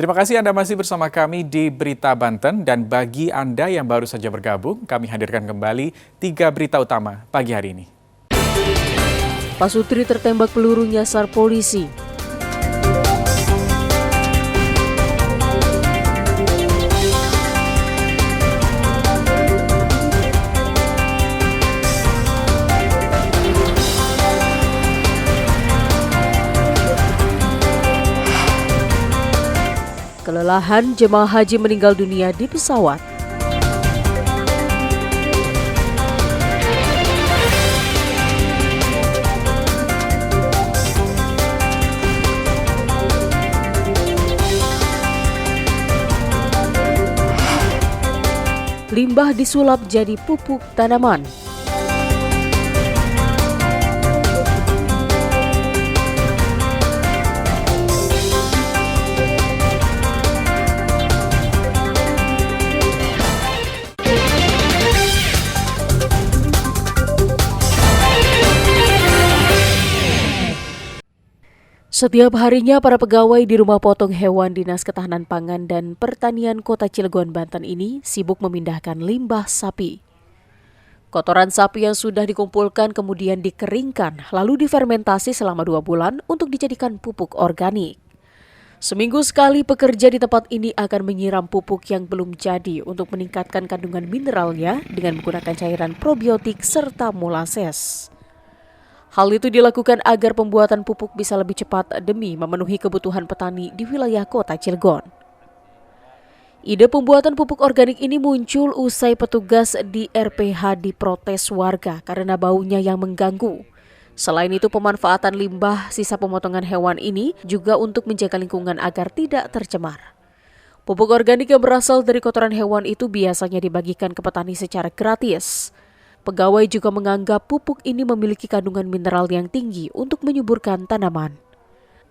Terima kasih Anda masih bersama kami di Berita Banten, dan bagi Anda yang baru saja bergabung, kami hadirkan kembali 3 berita utama pagi hari ini. Pasutri tertembak peluru nyasar polisi. Kelelahan jemaah haji meninggal dunia di pesawat. Limbah disulap jadi pupuk tanaman. Setiap harinya para pegawai di rumah potong hewan Dinas Ketahanan Pangan dan Pertanian Kota Cilegon, Banten ini sibuk memindahkan limbah sapi. Kotoran sapi yang sudah dikumpulkan kemudian dikeringkan lalu difermentasi selama 2 bulan untuk dijadikan pupuk organik. Seminggu sekali pekerja di tempat ini akan menyiram pupuk yang belum jadi untuk meningkatkan kandungan mineralnya dengan menggunakan cairan probiotik serta molases. Hal itu dilakukan agar pembuatan pupuk bisa lebih cepat demi memenuhi kebutuhan petani di wilayah Kota Cilegon. Ide pembuatan pupuk organik ini muncul usai petugas di RPH diprotes warga karena baunya yang mengganggu. Selain itu, pemanfaatan limbah sisa pemotongan hewan ini juga untuk menjaga lingkungan agar tidak tercemar. Pupuk organik yang berasal dari kotoran hewan itu biasanya dibagikan ke petani secara gratis. Pegawai juga menganggap pupuk ini memiliki kandungan mineral yang tinggi untuk menyuburkan tanaman.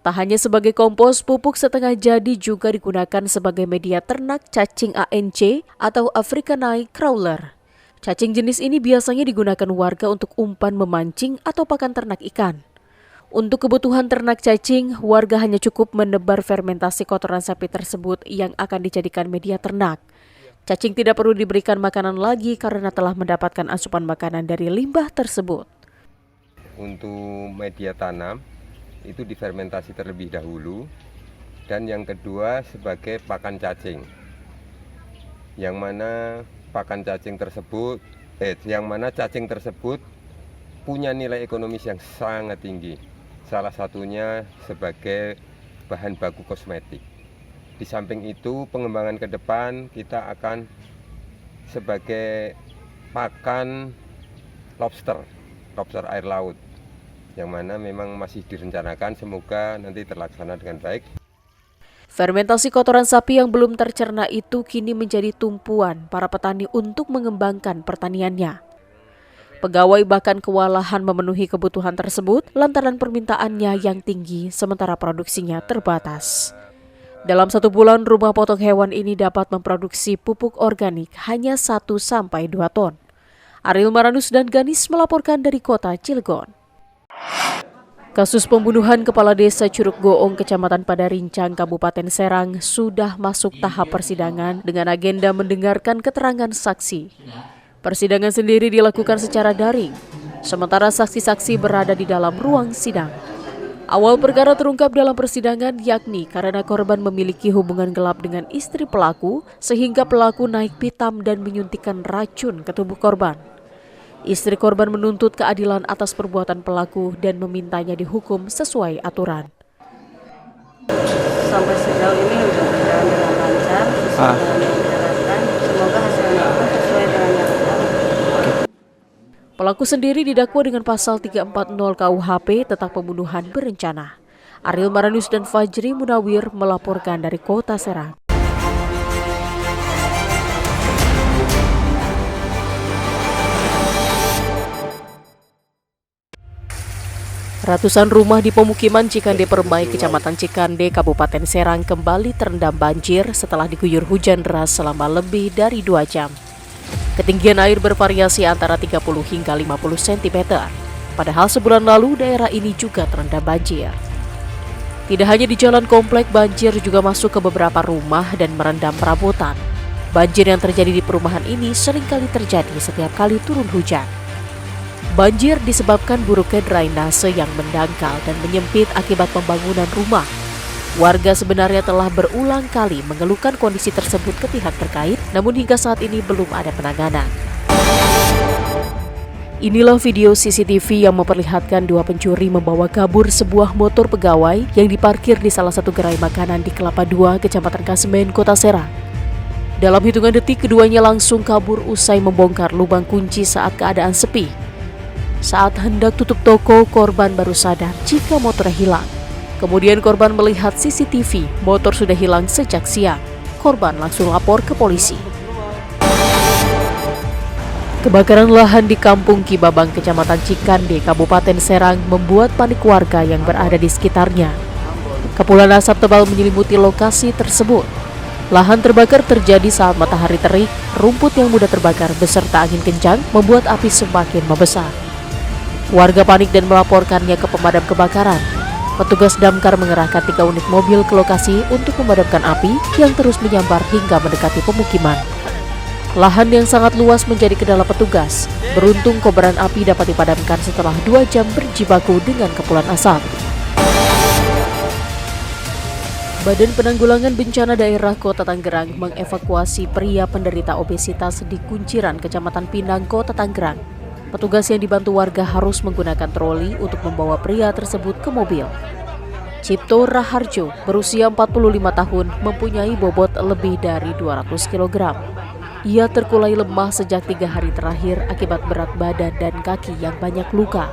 Tak hanya sebagai kompos, pupuk setengah jadi juga digunakan sebagai media ternak cacing ANC atau African Night Crawler. Cacing jenis ini biasanya digunakan warga untuk umpan memancing atau pakan ternak ikan. Untuk kebutuhan ternak cacing, warga hanya cukup menebar fermentasi kotoran sapi tersebut yang akan dijadikan media ternak. Cacing tidak perlu diberikan makanan lagi karena telah mendapatkan asupan makanan dari limbah tersebut. Untuk media tanam itu difermentasi terlebih dahulu, dan yang kedua sebagai pakan cacing. Yang mana cacing tersebut punya nilai ekonomis yang sangat tinggi. Salah satunya sebagai bahan baku kosmetik. Di samping itu, pengembangan ke depan kita akan sebagai pakan lobster air laut, yang mana memang masih direncanakan, semoga nanti terlaksana dengan baik. Fermentasi kotoran sapi yang belum tercerna itu kini menjadi tumpuan para petani untuk mengembangkan pertaniannya. Pegawai bahkan kewalahan memenuhi kebutuhan tersebut lantaran permintaannya yang tinggi sementara produksinya terbatas. Dalam 1 bulan, rumah potong hewan ini dapat memproduksi pupuk organik hanya 1-2 ton. Ariel Maranus dan Ganis melaporkan dari Kota Cilegon. Kasus pembunuhan Kepala Desa Curug Goong, Kecamatan Padarincang, Kabupaten Serang sudah masuk tahap persidangan dengan agenda mendengarkan keterangan saksi. Persidangan sendiri dilakukan secara daring, sementara saksi-saksi berada di dalam ruang sidang. Awal perkara terungkap dalam persidangan yakni karena korban memiliki hubungan gelap dengan istri pelaku sehingga pelaku naik pitam dan menyuntikkan racun ke tubuh korban. Istri korban menuntut keadilan atas perbuatan pelaku dan memintanya dihukum sesuai aturan. Sampai sejauh ini sudah berjalan dengan lancar, sesuai dengan yang diharapkan. Semoga hasilnya pun sesuai dengan yang diharapkan. Pelaku sendiri didakwa dengan pasal 340 KUHP tentang pembunuhan berencana. Ariel Maranus dan Fajri Munawir melaporkan dari Kota Serang. Ratusan rumah di pemukiman Cikande Permai, Kecamatan Cikande, Kabupaten Serang kembali terendam banjir setelah diguyur hujan deras selama lebih dari 2 jam. Ketinggian air bervariasi antara 30 hingga 50 cm. Padahal sebulan lalu daerah ini juga terendam banjir. Tidak hanya di jalan komplek, banjir juga masuk ke beberapa rumah dan merendam perabotan. Banjir yang terjadi di perumahan ini seringkali terjadi setiap kali turun hujan. Banjir disebabkan buruknya drainase yang mendangkal dan menyempit akibat pembangunan rumah. Warga sebenarnya telah berulang kali mengeluhkan kondisi tersebut ke pihak terkait, namun hingga saat ini belum ada penanganan. Inilah video CCTV yang memperlihatkan dua pencuri membawa kabur sebuah motor pegawai yang diparkir di salah satu gerai makanan di Kelapa II, Kecamatan Kasemen, Kota Serang. Dalam hitungan detik, keduanya langsung kabur usai membongkar lubang kunci saat keadaan sepi. Saat hendak tutup toko, korban baru sadar jika motornya hilang. Kemudian korban melihat CCTV, motor sudah hilang sejak siang. Korban langsung lapor ke polisi. Kebakaran lahan di Kampung Kibabang, Kecamatan Cikande, Kabupaten Serang membuat panik warga yang berada di sekitarnya. Kepulan asap tebal menyelimuti lokasi tersebut. Lahan terbakar terjadi saat matahari terik, rumput yang mudah terbakar beserta angin kencang membuat api semakin membesar. Warga panik dan melaporkannya ke pemadam kebakaran. Petugas damkar mengerahkan 3 unit mobil ke lokasi untuk memadamkan api yang terus menyambar hingga mendekati pemukiman. Lahan yang sangat luas menjadi kendala petugas. Beruntung kobaran api dapat dipadamkan setelah 2 jam berjibaku dengan kepulan asap. Badan Penanggulangan Bencana Daerah Kota Tangerang mengevakuasi pria penderita obesitas di Kunciran, Kecamatan Pinang, Kota Tangerang. Petugas yang dibantu warga harus menggunakan troli untuk membawa pria tersebut ke mobil. Cipto Raharjo berusia 45 tahun mempunyai bobot lebih dari 200 kg. Ia terkulai lemah sejak 3 hari terakhir akibat berat badan dan kaki yang banyak luka.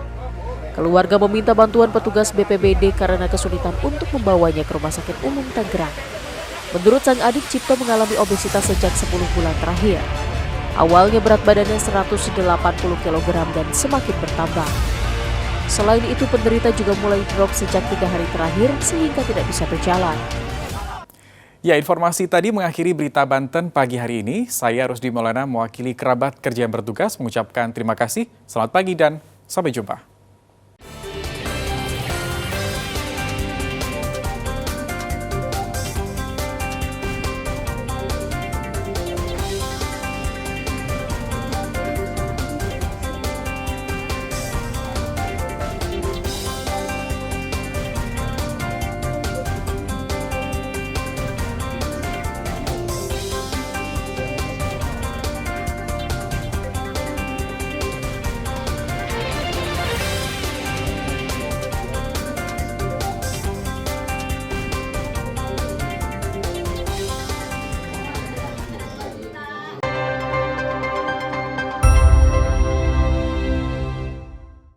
Keluarga meminta bantuan petugas BPBD karena kesulitan untuk membawanya ke Rumah Sakit Umum Tangerang. Menurut sang adik, Cipto mengalami obesitas sejak 10 bulan terakhir. Awalnya berat badannya 180 kg dan semakin bertambah. Selain itu, penderita juga mulai drop sejak 3 hari terakhir sehingga tidak bisa berjalan. Ya, informasi tadi mengakhiri berita Banten pagi hari ini. Saya Rusdi Maulana mewakili kerabat kerja yang bertugas mengucapkan terima kasih, selamat pagi dan sampai jumpa.